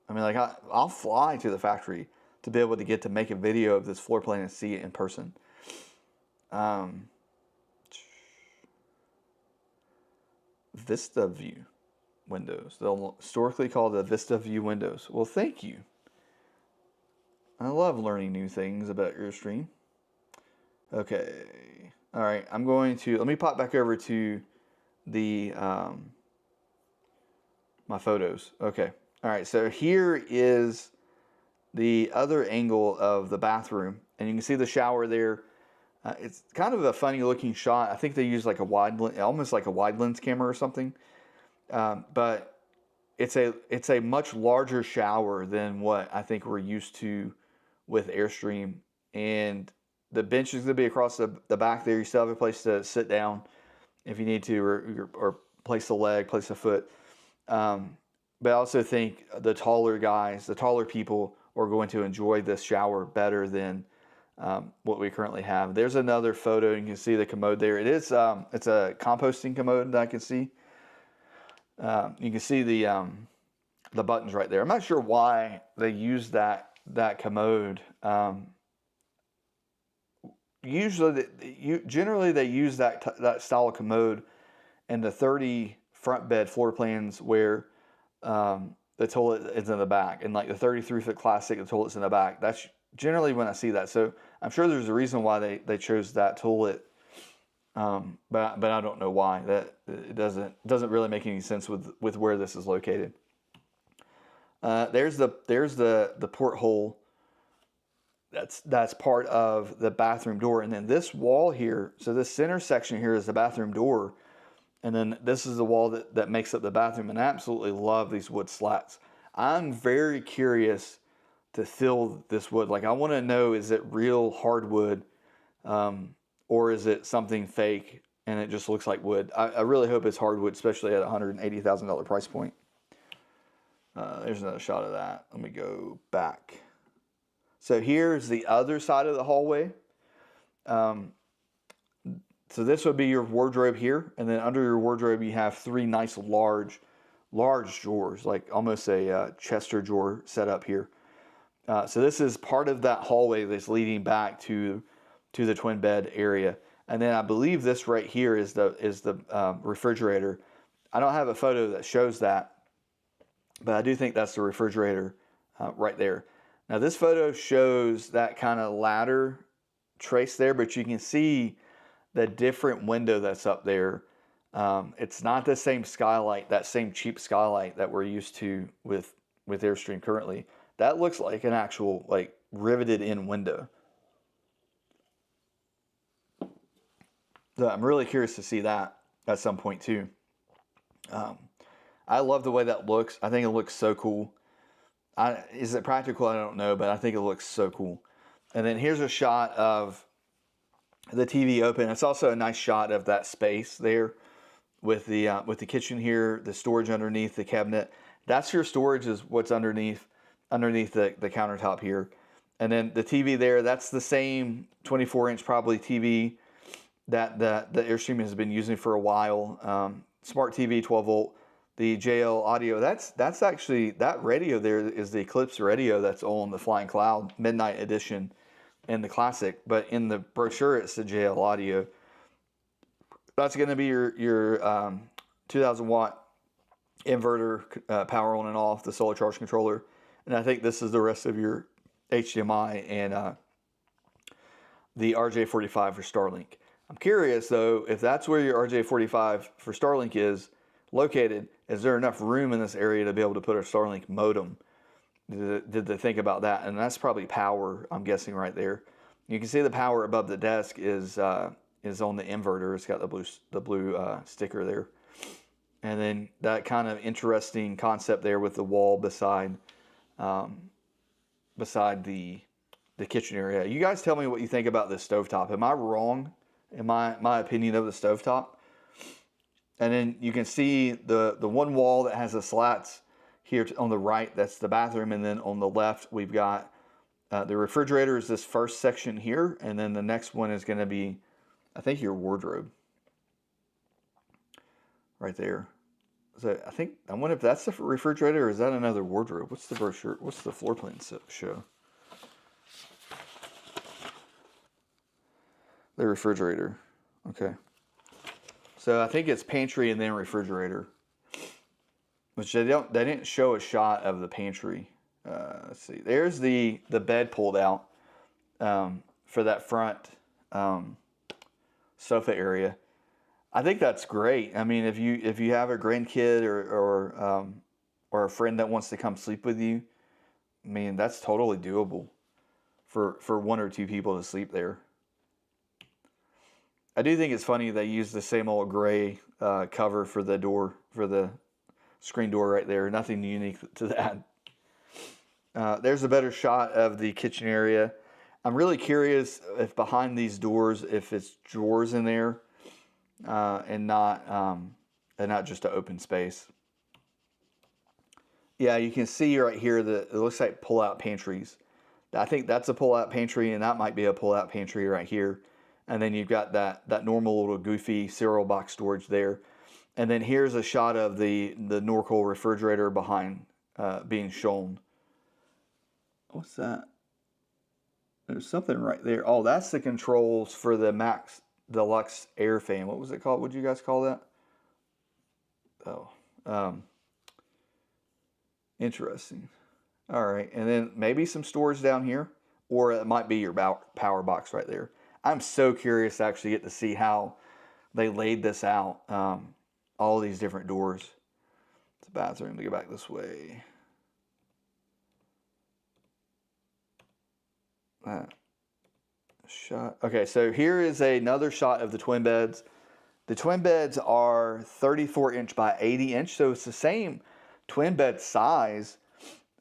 I mean, like I'll fly to the factory to be able to get to make a video of this floor plan and see it in person. Vista View windows. They'll historically call the Vista View windows. Well, thank you. I love learning new things about Airstream. Okay. All right. Let me pop back over to the my photos. Okay. All right. So here is the other angle of the bathroom, and you can see the shower there. It's kind of a funny looking shot. I think they use like a almost like a wide lens camera or something. But it's a much larger shower than what I think we're used to with Airstream. And the bench is going to be across the back there. You still have a place to sit down if you need to, or place a leg, place a foot. But I also think the taller people are going to enjoy this shower better than what we currently have. There's another photo. You can see the commode there. It's a composting commode that I can see. You can see the buttons right there. I'm not sure why they use that commode. Generally they use that style of commode in the 30 front bed floor plans where the toilet is in the back, and like the 33-foot classic, the toilet's in the back. That's generally when I see that. So I'm sure there's a reason why they chose that toilet. But I don't know why. That it doesn't really make any sense with where this is located. There's the porthole. That's part of the bathroom door, and then this wall here. So this center section here is the bathroom door, and then this is the wall that makes up the bathroom. And I absolutely love these wood slats. I'm very curious to fill this wood. Like I want to know, is it real hardwood? Or is it something fake and it just looks like wood? I really hope it's hardwood, especially at a $180,000 price point. There's another shot of that. Let me go back. So here's the other side of the hallway. So this would be your wardrobe here. And then under your wardrobe, you have three nice large drawers, like almost a Chester drawer set up here. So this is part of that hallway that's leading back to the twin bed area. And then I believe this right here is the refrigerator. I don't have a photo that shows that, but I do think that's the refrigerator right there. Now this photo shows that kind of ladder trace there, but you can see the different window that's up there. It's not the same skylight, that same cheap skylight that we're used to with Airstream currently. That looks like an actual like riveted in window. So I'm really curious to see that at some point too. I love the way that looks. I think it looks so cool. Is it practical? I don't know, but I think it looks so cool. And then here's a shot of the TV open. It's also a nice shot of that space there with the kitchen here, the storage underneath the cabinet. That's your storage, is what's underneath the countertop here. And then the TV there, that's the same 24-inch probably TV that the Airstream has been using for a while. Smart TV, 12 volt. The JL audio, that's actually, that radio there is the Eclipse radio that's on the Flying Cloud Midnight Edition in the Classic. But in the brochure, it's the JL audio. That's going to be your 2,000 watt inverter, power on and off, the solar charge controller. And I think this is the rest of your HDMI and the RJ45 for Starlink. I'm curious though, if that's where your RJ45 for Starlink is located, is there enough room in this area to be able to put a Starlink modem? Did they think about that? And that's probably power, I'm guessing, right there. You can see the power above the desk is on the inverter. It's got the blue sticker there. And then that kind of interesting concept there with the wall beside the kitchen area. You guys tell me what you think about this stovetop. Am I wrong in my opinion of the stovetop? And then you can see the one wall that has the slats here on the right, that's the bathroom. And then on the left, we've got the refrigerator is this first section here. And then the next one is going to be, I think, your wardrobe. Right there. So I wonder if that's the refrigerator or is that another wardrobe? What's the brochure? What's the floor plan show? The refrigerator. Okay. So I think it's pantry and then refrigerator. Which they didn't show a shot of the pantry. Let's see. There's the bed pulled out for that front sofa area. I think that's great. I mean, if you have a grandkid or a friend that wants to come sleep with you, I mean, that's totally doable for one or two people to sleep there. I do think it's funny they use the same old gray cover for the door, for the screen door right there. Nothing unique to that. There's a better shot of the kitchen area. I'm really curious if behind these doors, if it's drawers in there. And not just an open space. Yeah, you can see right here that it looks like pull-out pantries. I think that's a pull-out pantry, and that might be a pull-out pantry right here. And then you've got that normal little goofy cereal box storage there. And then here's a shot of the Norco refrigerator behind being shown. What's that? There's something right there. Oh, that's the controls for the Max Deluxe air fan. What was it called? What did you guys call that? Oh, interesting. All right, and then maybe some storage down here, or it might be your power box right there. I'm so curious to actually get to see how they laid this out. All these different doors. It's a bathroom to go back this way. Shot. Okay, so here is another shot of the twin beds. The twin beds are 34 inch by 80 inch, so it's the same twin bed size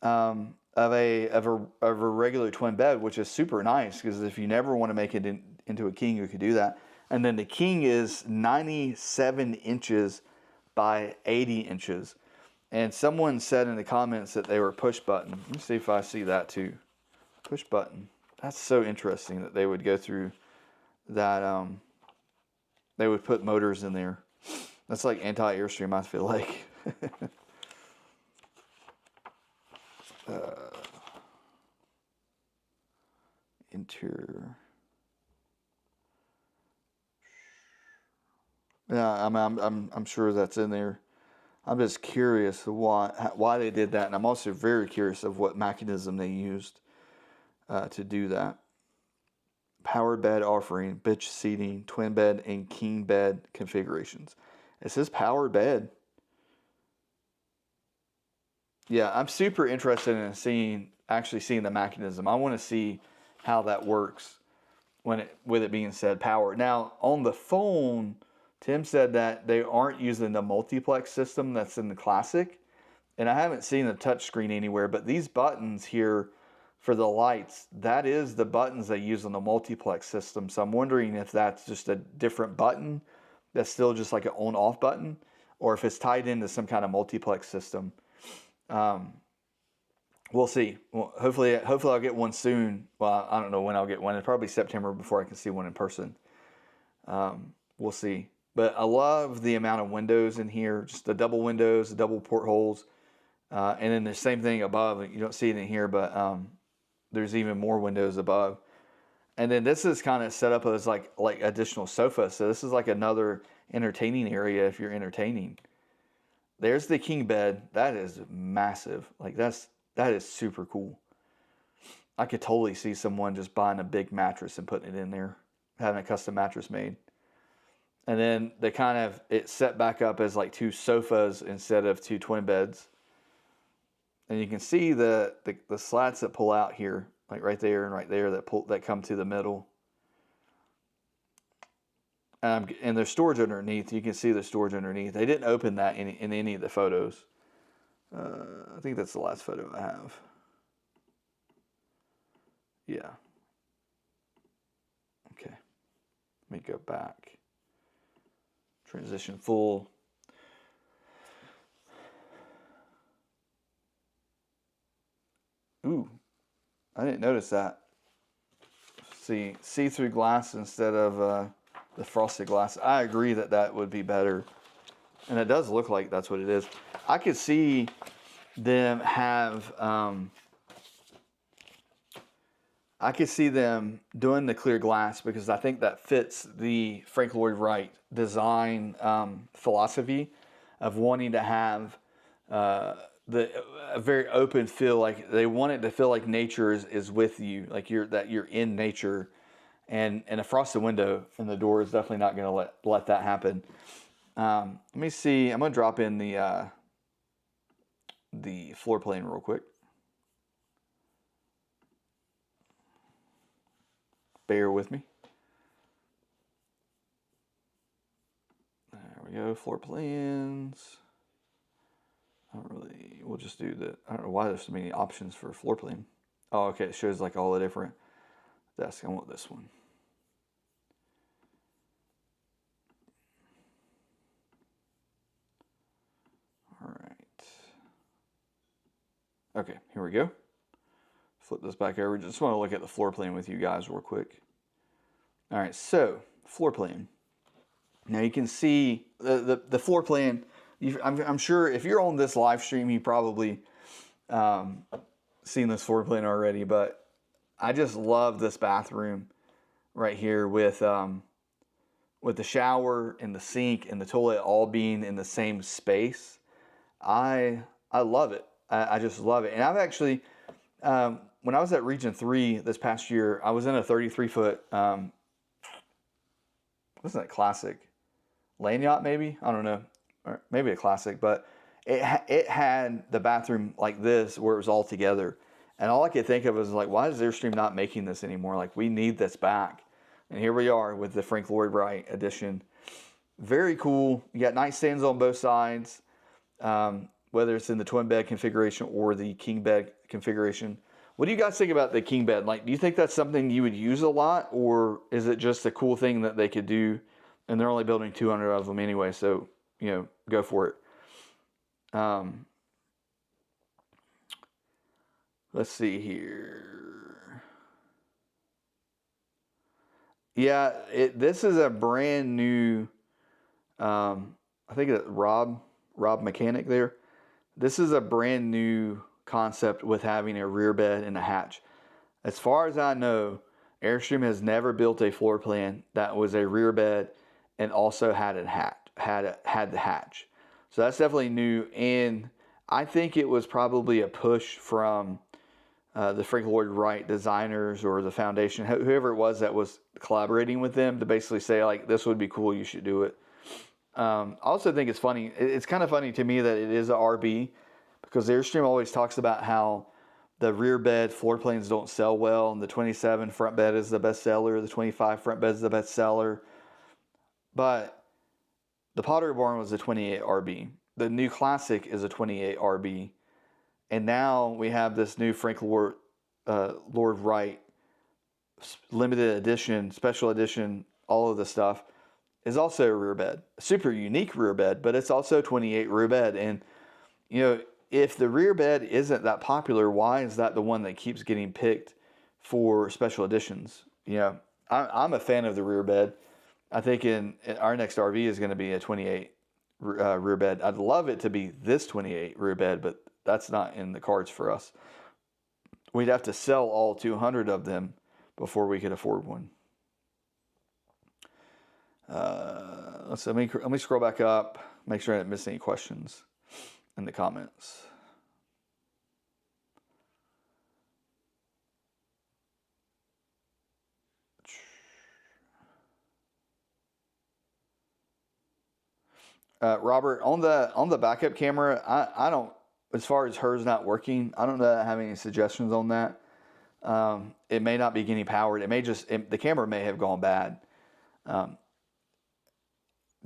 of a regular twin bed, which is super nice because if you never want to make it into a king, you could do that. And then the king is 97 inches by 80 inches. And someone said in the comments that they were push button. Let me see if I see that too. Push button. That's so interesting that they would go through that. They would put motors in there. That's like anti-airstream, I feel like. Interior. Yeah, I'm sure that's in there. I'm just curious why they did that, and I'm also very curious of what mechanism they used to do that. Powered bed offering, bitch seating, twin bed, and king bed configurations. It says powered bed. Yeah, I'm super interested in actually seeing the mechanism. I want to see how that works with it being said power. Now, on the phone, Tim said that they aren't using the multiplex system that's in the Classic. And I haven't seen a touchscreen anywhere, but these buttons here for the lights, that is the buttons they use on the multiplex system. So I'm wondering if that's just a different button that's still just like an on-off button, or if it's tied into some kind of multiplex system. We'll see. Well, hopefully I'll get one soon. Well, I don't know when I'll get one. It's probably September before I can see one in person. We'll see. But I love the amount of windows in here, just the double windows, the double portholes. And then the same thing above. You don't see it in here, but there's even more windows above. And then this is kind of set up as like additional sofa. So this is like another entertaining area if you're entertaining. There's the king bed. That is massive. Like that is super cool. I could totally see someone just buying a big mattress and putting it in there, having a custom mattress made. And then it's set back up as like two sofas instead of two twin beds. And you can see the slats that pull out here, like right there and right there, that come to the middle. And there's storage underneath. You can see the storage underneath. They didn't open that in any of the photos. I think that's the last photo I have. Yeah. Okay. Let me go back. Transition full. Ooh, I didn't notice that. See-through glass instead of the frosted glass. I agree that that would be better. And it does look like that's what it is. I could see them have, I could see them doing the clear glass because I think that fits the Frank Lloyd Wright design philosophy of wanting to have a very open feel. Like they want it to feel like nature is with you, like you're in nature. And a frosted window in the door is definitely not going to let that happen. Let me see. I'm going to drop in the floor plan real quick. Bear with me. There we go. Floor plans. We'll just do the, I don't know why there's so many options for a floor plan. Oh, okay. It shows like all the different desks. I want this one. All right. Okay, here we go. Flip this back over. Just want to look at the floor plan with you guys real quick. All right, so floor plan. Now you can see the floor plan. I'm sure if you're on this live stream, you probably seen this floor plan already. But I just love this bathroom right here with the shower and the sink and the toilet all being in the same space. I love it. I just love it. And I've actually, when I was at Region 3 this past year, I was in a 33-foot, what's that, classic? Land yacht, maybe? I don't know. Or maybe a classic. But it had the bathroom like this where it was all together. And all I could think of was like, why is Airstream not making this anymore? Like, we need this back. And here we are with the Frank Lloyd Wright edition. Very cool. You got nightstands on both sides. Whether it's in the twin bed configuration or the king bed configuration. What do you guys think about the king bed? Like, do you think that's something you would use a lot, or is it just a cool thing that they could do, and they're only building 200 of them anyway, so, you know, go for it. Let's see here. Yeah, this is a brand new, I think it's Rob Mechanic there. This is a brand new concept with having a rear bed and a hatch. As far as I know, Airstream has never built a floor plan that was a rear bed and also had the hatch. So that's definitely new, and I think it was probably a push from the Frank Lloyd Wright designers or the foundation, whoever it was that was collaborating with them to basically say, like, this would be cool, you should do it. I also think it's funny. It's kind of funny to me that it is a RB, because Airstream always talks about how the rear bed floor plans don't sell well, and the 27 front bed is the best seller, the 25 front bed is the best seller. But the Pottery Barn was a 28 RB. The new Classic is a 28 RB. And now we have this new Frank Lloyd Wright limited edition, special edition, all of the stuff is also a rear bed. A super unique rear bed, but it's also 28 rear bed. And, you know, if the rear bed isn't that popular, why is that the one that keeps getting picked for special editions? You know, I'm a fan of the rear bed. I think in our next RV is going to be a 28 rear bed. I'd love it to be this 28 rear bed, but that's not in the cards for us. We'd have to sell all 200 of them before we could afford one. Let me scroll back up, make sure I didn't miss any questions in the comments. Robert, on the backup camera, I don't, as far as hers not working, I don't know that I have any suggestions on that. It may not be getting powered. It may just, the camera may have gone bad.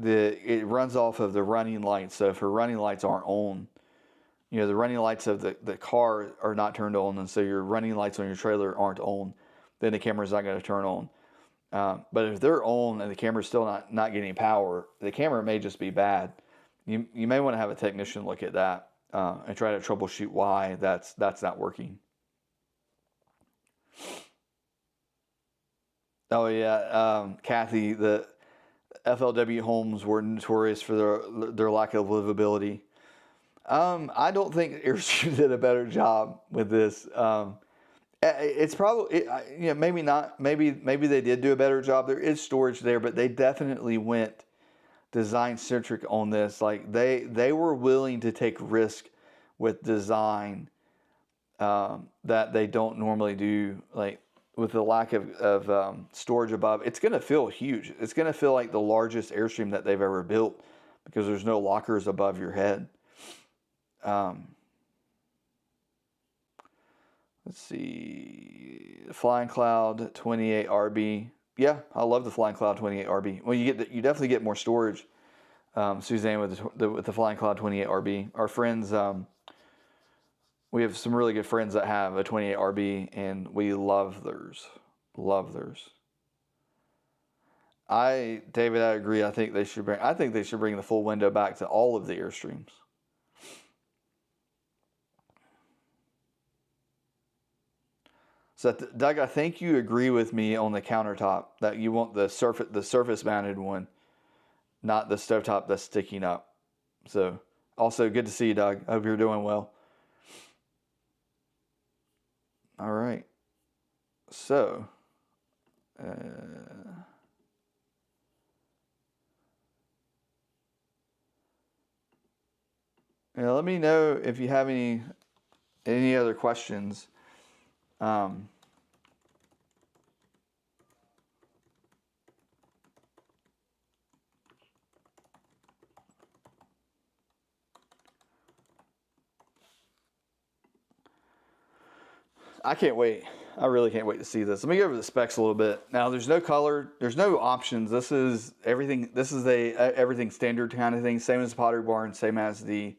it runs off of the running lights. So if her running lights aren't on, the running lights of the car are not turned on, and so your running lights on your trailer aren't on, then the camera's not going to turn on. But if they're on and the camera's still not getting power, the camera may just be bad. You may want to have a technician look at that and try to troubleshoot why that's not working. Oh yeah, Kathy, the FLW homes were notorious for their lack of livability. I don't think Airstream did a better job with this. It's probably, maybe not. Maybe they did do a better job. There is storage there, but they definitely went design centric on this. Like they were willing to take risk with design that they don't normally do. Like with the lack of storage above, it's going to feel huge. It's going to feel like the largest Airstream that they've ever built because there's no lockers above your head. Let's see, Flying Cloud 28 RB. Yeah, I love the Flying Cloud 28 RB. Well, you definitely get more storage, Suzanne, with the Flying Cloud 28 RB. Our friends, we have some really good friends that have a 28 RB, and we love theirs. Love theirs. David, I agree. I think they should bring the full window back to all of the Airstreams. So, Doug, I think you agree with me on the countertop that you want the surface mounted one, not the stovetop that's sticking up. So, also good to see you, Doug. I hope you're doing well. All right. So, let me know if you have any other questions. I can't wait. I really can't wait to see this. Let me go over the specs a little bit. Now, there's no color. There's no options. This is everything. This is everything standard kind of thing. Same as the Pottery Barn. Same as the,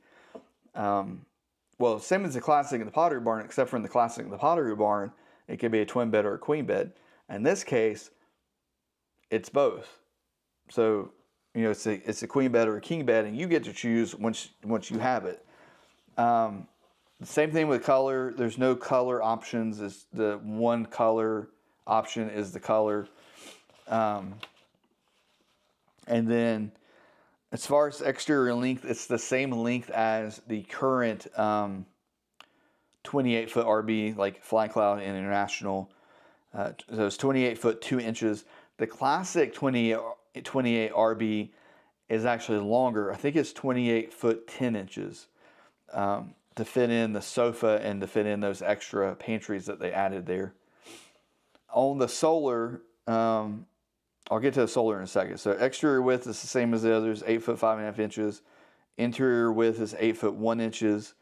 same as the Classic and the Pottery Barn, except for in the Classic and the Pottery Barn, it could be a twin bed or a queen bed. In this case, it's both. So, it's a queen bed or a king bed, and you get to choose once you have it. The same thing with color. There's no color options. It's the one color option is the color. And then as far as exterior length, it's the same length as the current 28-foot RB, like Flying Cloud and International. So it's 28 foot 2 inches. The classic 28 RB is actually longer. I think it's 28 foot 10 inches. To fit in the sofa and to fit in those extra pantries that they added there. On the solar, I'll get to the solar in a second. So exterior width is the same as the others, 8 foot 5.5 inches. Interior width is 8 foot 1 inches.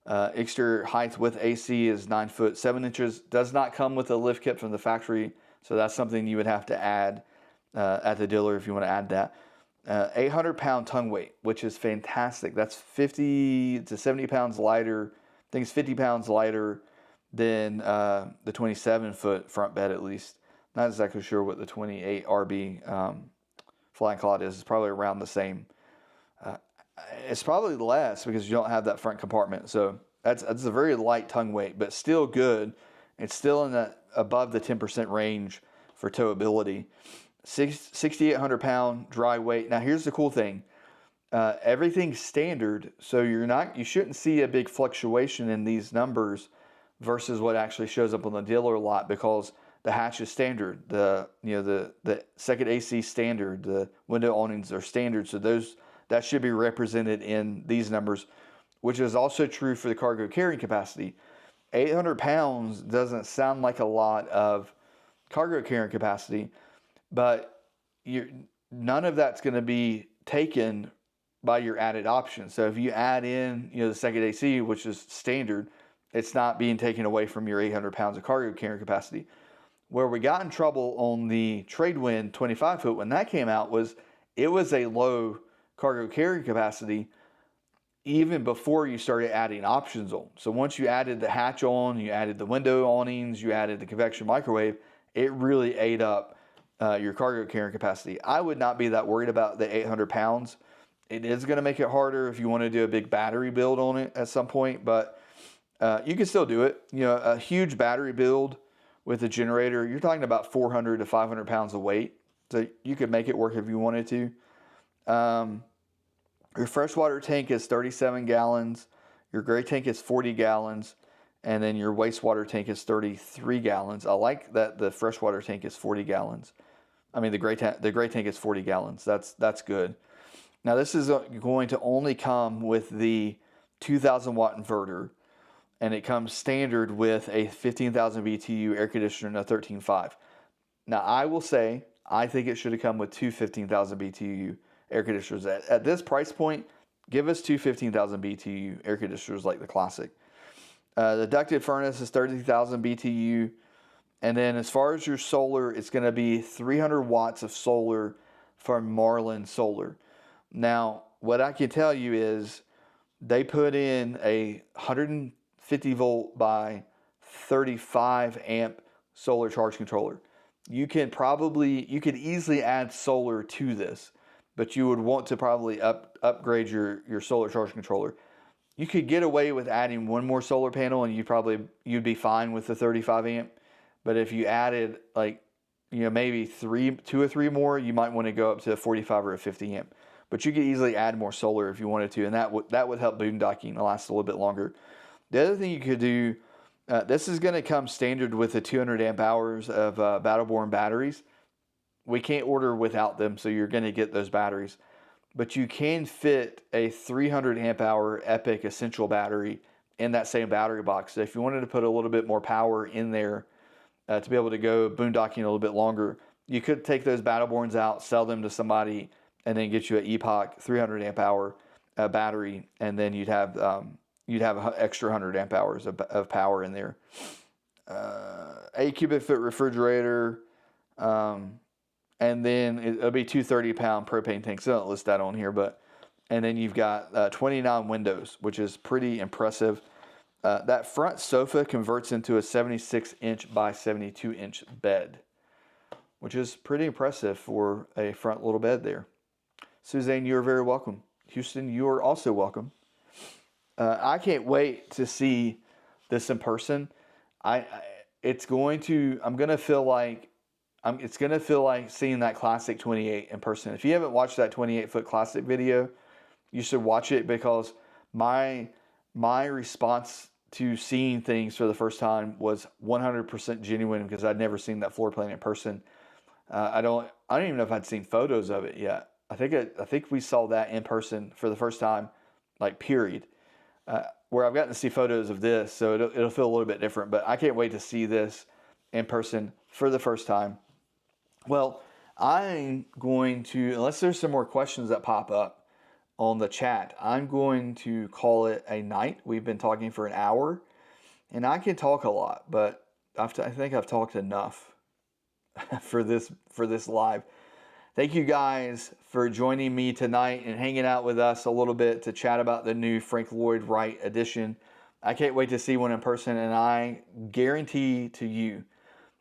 Exterior height with AC is 9 foot 7 inches. Does not come with a lift kit from the factory, so that's something you would have to add at the dealer if you want to add that. 800-pound tongue weight, which is fantastic. That's 50 to 70 pounds lighter. I think it's 50 pounds lighter than the 27-foot front bed, at least. Not exactly sure what the 28 RB Flying Cloud is. It's probably around the same. It's probably less because you don't have that front compartment. So that's a very light tongue weight, but still good. It's still in that above the 10% range for towability. 6,800-pound dry weight. Now here's the cool thing. Everything's standard, so you shouldn't see a big fluctuation in these numbers versus what actually shows up on the dealer lot because the hatch is standard. The second AC standard, the window awnings are standard, so that should be represented in these numbers, which is also true for the cargo carrying capacity. 800 pounds doesn't sound like a lot of cargo carrying capacity, but none of that's going to be taken by your added option. So if you add in the second AC, which is standard, it's not being taken away from your 800 pounds of cargo carrying capacity. Where we got in trouble on the Tradewind 25 foot when that came out was it was a low cargo carrying capacity even before you started adding options on. So once you added the hatch on, you added the window awnings, you added the convection microwave, it really ate up your cargo carrying capacity. I would not be that worried about the 800 pounds. It is going to make it harder if you want to do a big battery build on it at some point, but you can still do it. You know, a huge battery build with a generator, you're talking about 400 to 500 pounds of weight. So you could make it work if you wanted to. Your freshwater tank is 37 gallons. Your gray tank is 40 gallons. And then your wastewater tank is 33 gallons. I like that the freshwater tank is 40 gallons. I mean, the gray tank is 40 gallons. That's good. Now, this is going to only come with the 2,000 watt inverter. And it comes standard with a 15,000 BTU air conditioner and a 13.5. Now, I will say, I think it should have come with two 15,000 BTU air conditioners. At this price point, give us two 15,000 BTU air conditioners like the Classic. The ducted furnace is 30,000 BTU. And then as far as your solar, it's going to be 300 watts of solar from Marlin Solar. Now, what I can tell you is they put in a 150 volt by 35 amp solar charge controller. You could easily add solar to this, but you would want to probably upgrade your solar charge controller. You could get away with adding one more solar panel and you'd be fine with the 35 amp. But if you added maybe two or three more, you might want to go up to a 45 or a 50 amp. But you could easily add more solar if you wanted to, and that would help boondocking last a little bit longer. The other thing you could do, this is going to come standard with the 200 amp hours of Battleborn batteries. We can't order without them, so you're going to get those batteries. But you can fit a 300 amp hour Epic Essential battery in that same battery box. So if you wanted to put a little bit more power in there to be able to go boondocking a little bit longer, you could take those Battleborns out, sell them to somebody, and then get you an Epoch 300 amp hour battery, and then you'd have an extra 100 amp hours of power in there. 8 cubic foot refrigerator, and then it'll be 2 30-pound propane tanks. I don't list that on here, and then you've got 29 windows, which is pretty impressive. That front sofa converts into a 76-inch by 72-inch bed, which is pretty impressive for a front little bed there. Suzanne, you are very welcome. Houston, you are also welcome. I can't wait to see this in person. It's going to feel like seeing that Classic 28 in person. If you haven't watched that 28-foot Classic video, you should watch it, because my response to seeing things for the first time was 100% genuine, because I'd never seen that floor plan in person. I don't even know if I'd seen photos of it yet. I think we saw that in person for the first time, period. Where I've gotten to see photos of this, so it'll feel a little bit different. But I can't wait to see this in person for the first time. Well, I'm going to, unless there's some more questions that pop up on the chat, I'm going to call it a night. We've been talking for an hour, and I can talk a lot, but I think I've talked enough for this live. Thank you guys for joining me tonight and hanging out with us a little bit to chat about the new Frank Lloyd Wright edition. I can't wait to see one in person, and I guarantee to you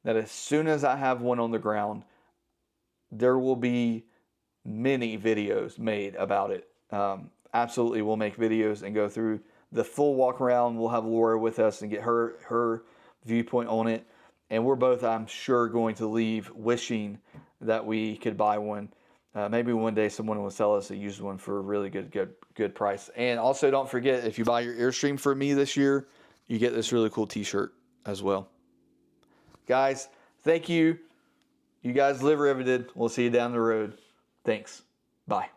that as soon as I have one on the ground, there will be many videos made about it. Absolutely, we'll make videos and go through the full walk around. We'll have Laura with us and get her viewpoint on it. And we're both, I'm sure, going to leave wishing that we could buy one. Maybe one day someone will sell us a used one for a really good price. And also, don't forget, if you buy your Airstream for me this year, you get this really cool t-shirt as well. Guys, thank you. You guys live riveted. We'll see you down the road. Thanks. Bye.